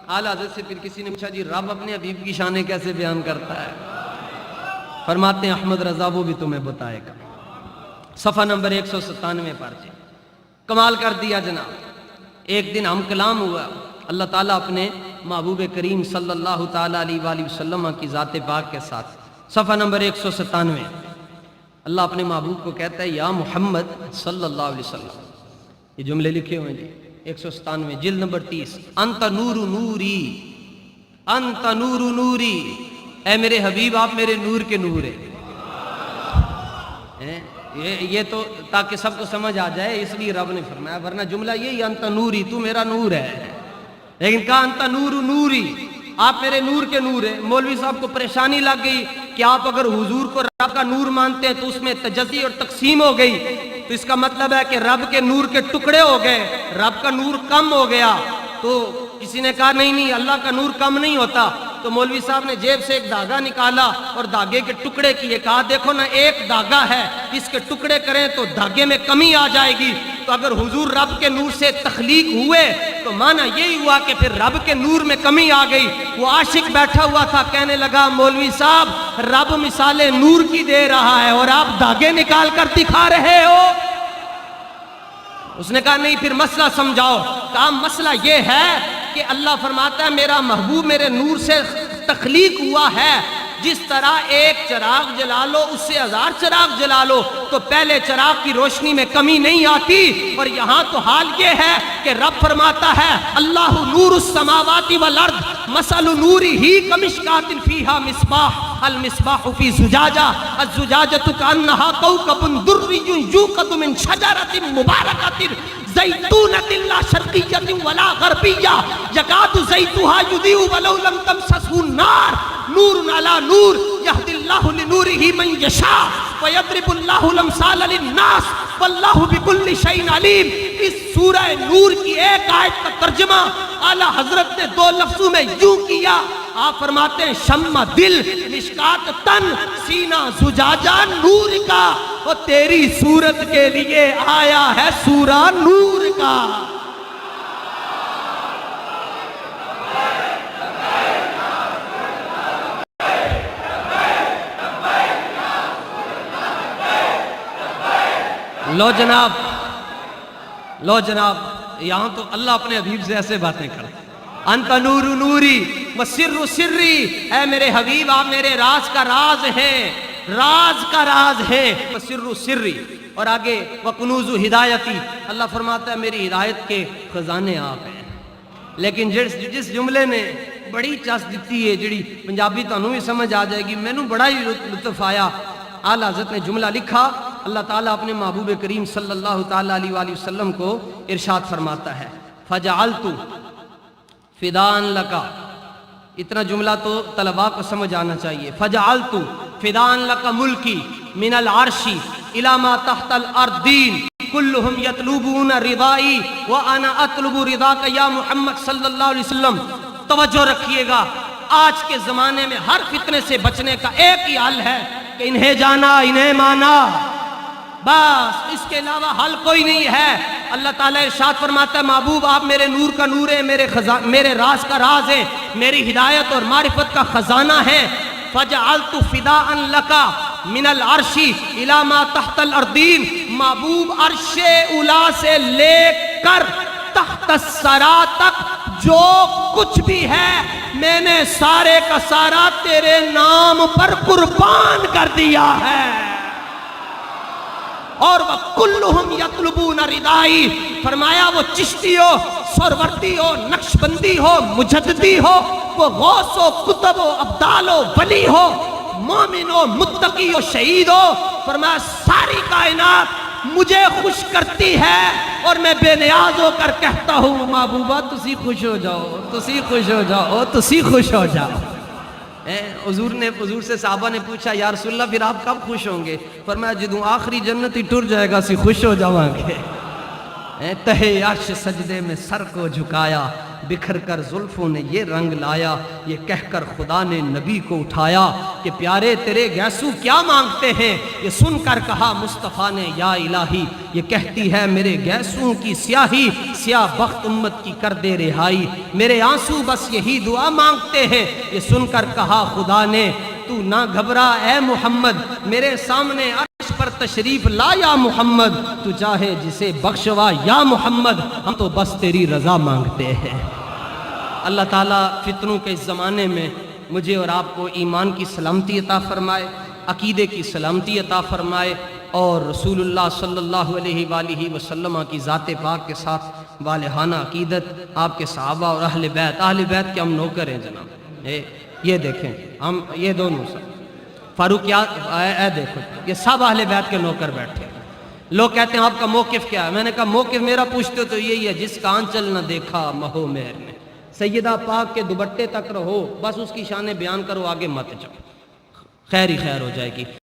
اعلیٰ حضرت سے پھر کسی نے پوچھا جی رب اپنے حبیب کی شانیں کیسے بیان کرتا ہے؟ فرماتے ہیں احمد رضا وہ بھی تمہیں بتائے گا۔ صفحہ نمبر 197 پر جی کمال کر دیا جناب۔ ایک دن ہم کلام ہوا، اللہ تعالیٰ اپنے محبوب کریم صلی اللہ تعالیٰ علیہ وآلہ وسلم کی ذات پاک کے ساتھ، صفحہ نمبر 197 اللہ اپنے محبوب کو کہتا ہے یا محمد صلی اللہ علیہ وسلم، یہ جملے لکھے ہوئے جی 197 جلد نمبر 30، انت نور نوری، انت نور نوری، اے میرے حبیب آپ میرے نور کے نور ہیں۔ یہ تو تاکہ سب کو سمجھ آ جائے اس لیے رب نے فرمایا، ورنہ جملہ یہی انت نوری، تو میرا نور ہے، لیکن کہا انت نور نوری، آپ میرے نور کے نور ہیں۔ مولوی صاحب کو پریشانی لگ گئی کہ آپ اگر حضور کو رب کا نور مانتے ہیں تو اس میں تجزی اور تقسیم ہو گئی، تو اس کا مطلب ہے کہ رب کے نور کے ٹکڑے ہو گئے، رب کا نور کم ہو گیا۔ تو کسی نے کہا نہیں اللہ کا نور کم نہیں ہوتا۔ تو مولوی صاحب نے جیب سے ایک دھاگا نکالا اور دھاگے کے ٹکڑے کیے، کہا دیکھو نا ایک دھاگا ہے، اس کے ٹکڑے کریں تو دھاگے میں کمی آ جائے گی۔ تو اگر حضور رب کے نور سے تخلیق ہوئے تو معنی یہی ہوا کہ پھر رب کے نور میں کمی آ گئی۔ وہ عاشق بیٹھا ہوا تھا، کہنے لگا مولوی صاحب رب مثال نور کی دے رہا ہے اور آپ دھاگے نکال کر دکھا رہے ہو۔ اس نے کہا نہیں پھر مسئلہ سمجھاؤ۔ کہا مسئلہ یہ ہے کہ اللہ فرماتا ہے میرا محبوب میرے نور سے تخلیق ہوا ہے، جس طرح ایک چراغ جلا لو اس سے 1000 چراغ جلا لو تو پہلے چراغ کی روشنی میں کمی نہیں آتی۔ اور یہاں تو حال یہ ہے کہ رب فرماتا ہے اللہ نور السماوات والارض مثل نورہ کمشکاۃ فیہا مصباح المصباح فی زجاجہ الزجاجۃ کأنہا کوکب دری یوقد من شجرۃ مبارکۃ زیتونۃ لا شرقیۃ ولا غربیہ یکاد زیتها یضیء ولو لم تمسسہ النار نور علی نور یہدی اللہ لنورہ من یشاء ویضرب اللہ الامثال للناس واللہ بکل شیء علیم۔ اس سورہ نور کی ایک آیت کا ترجمہ اعلیٰ حضرت نے 2 لفظوں میں یوں کیا، آپ فرماتے ہیں شمع دل مشکات تن سینہ زجاجہ نور کا، اور تیری صورت کے لیے آیا ہے سورہ نور کا۔ لو جناب یہاں تو اللہ اپنے حبیب سے ایسے باتیں کرتا، انت نور نوری وسر سری، اے میرے حبیب آپ میرے راز کا راز ہیں، راز کا راز ہے، وسر سری، اور آگے وکنوز ہدایتی، اللہ فرماتا ہے میری ہدایت کے خزانے آپ ہیں۔ لیکن جس جملے نے بڑی چس دیتی ہے جڑی پنجابی تانوں بھی سمجھ آ جائے گی، مینوں بڑا ہی لطف آیا۔ اعلیٰ حضرت نے جملہ لکھا، اللہ تعالیٰ اپنے محبوب کریم صلی اللہ تعالیٰ علیہ وآلہ وسلم کو ارشاد فرماتا ہے فَجَعَلْتُ فِدَاءً لَكَ، اتنا جملہ تو طلباء کو سمجھ آنا چاہیے۔ فَجَعَلْتُ فِدَاءً لَكَ مُلْكِي مِنَ الْعَرْشِ إِلَى مَا تَحْتَ الْأَرْضِينَ كُلُّهُمْ يَطْلُبُونَ رِضَائِي وَأَنَا أَطْلُبُ رِضَاكَ يَا محمد صلی اللہ علیہ وسلم۔ توجہ رکھیے گا، آج کے زمانے میں ہر فتنے سے بچنے کا ایک ہی حل ہے کہ انہیں جانا انہیں مانا، بس اس کے علاوہ حل کوئی نہیں ہے۔ اللہ تعالیٰ ارشاد فرماتا ہے محبوب آپ میرے نور کا نور ہے، میرے راز کا راز ہے، میری ہدایت اور معرفت کا خزانہ ہے۔ فَجَعَلْتُ فِدَاءً لَكَ مِنَ الْعَرْشِ إِلَى مَا تَحْتَ الْأَرْضِينَ، محبوب عرش اولا سے لے کر تحت الثریٰ تک جو کچھ بھی ہے میں نے سارے کا سارا تیرے نام پر قربان کر دیا ہے۔ اور وَكُلُّهُمْ يَطْلُبُونَ رِضَائِي، فرمایا وہ چشتی ہو، سروردی ہو، نقش بندی ہو، مجددی ہو، وہ غوث ہو، کتب ہو، ابدال ہو، ولی ہو، مومن ہو، متقی ہو، شہید ہو، فرمایا ساری کائنات مجھے خوش کرتی ہے اور میں بے نیاز ہو کر کہتا ہوں محبوبہ تسی خوش ہو جاؤ، تسی خوش ہو جاؤ، تسی خوش ہو جاؤ۔ حضور سے صحابہ نے پوچھا یا رسول اللہ پھر آپ کب خوش ہوں گے؟ فرمایا جدوں آخری جنت ہی ٹر جائے گا سی خوش ہو جاواں گے۔ تہے عرش سجدے میں سر کو جھکایا، بکھر کر زلفوں نے یہ رنگ لایا، یہ کہہ کر خدا نے نبی کو اٹھایا کہ پیارے تیرے گیسو کیا مانگتے ہیں؟ یہ سن کر کہا مصطفیٰ نے یا الہی، یہ کہتی ہے میرے گیسوں کی سیاہی، سیاہ بخت امت کی کر دے رہائی، میرے آنسو بس یہی دعا مانگتے ہیں۔ یہ سن کر کہا خدا نے تو نہ گھبرا اے محمد، میرے سامنے عرش پر تشریف لا یا محمد، تو چاہے جسے بخشوا یا محمد، ہم تو بس تیری رضا مانگتے ہیں۔ اللہ تعالیٰ فتنوں کے اس زمانے میں مجھے اور آپ کو ایمان کی سلامتی عطا فرمائے، عقیدے کی سلامتی عطا فرمائے، اور رسول اللہ صلی اللہ علیہ وآلہ وسلم کی ذات پاک کے ساتھ والہانہ عقیدت، آپ کے صحابہ اور اہل بیت کے ہم نوکر ہیں جناب۔ یہ دیکھیں ہم یہ دونوں سب فاروق اے دیکھو یہ سب اہل بیت کے نوکر بیٹھے۔ لوگ کہتے ہیں آپ کا موقف کیا ہے؟ میں نے کہا موقف میرا پوچھتے تو یہی ہے، جس کا آنچل نہ دیکھا مہو مہر نے، سیدہ پاک کے دوپٹے تک رہو، بس اس کی شان بیان کرو، آگے مت جاؤ، خیر ہی خیر ہو جائے گی۔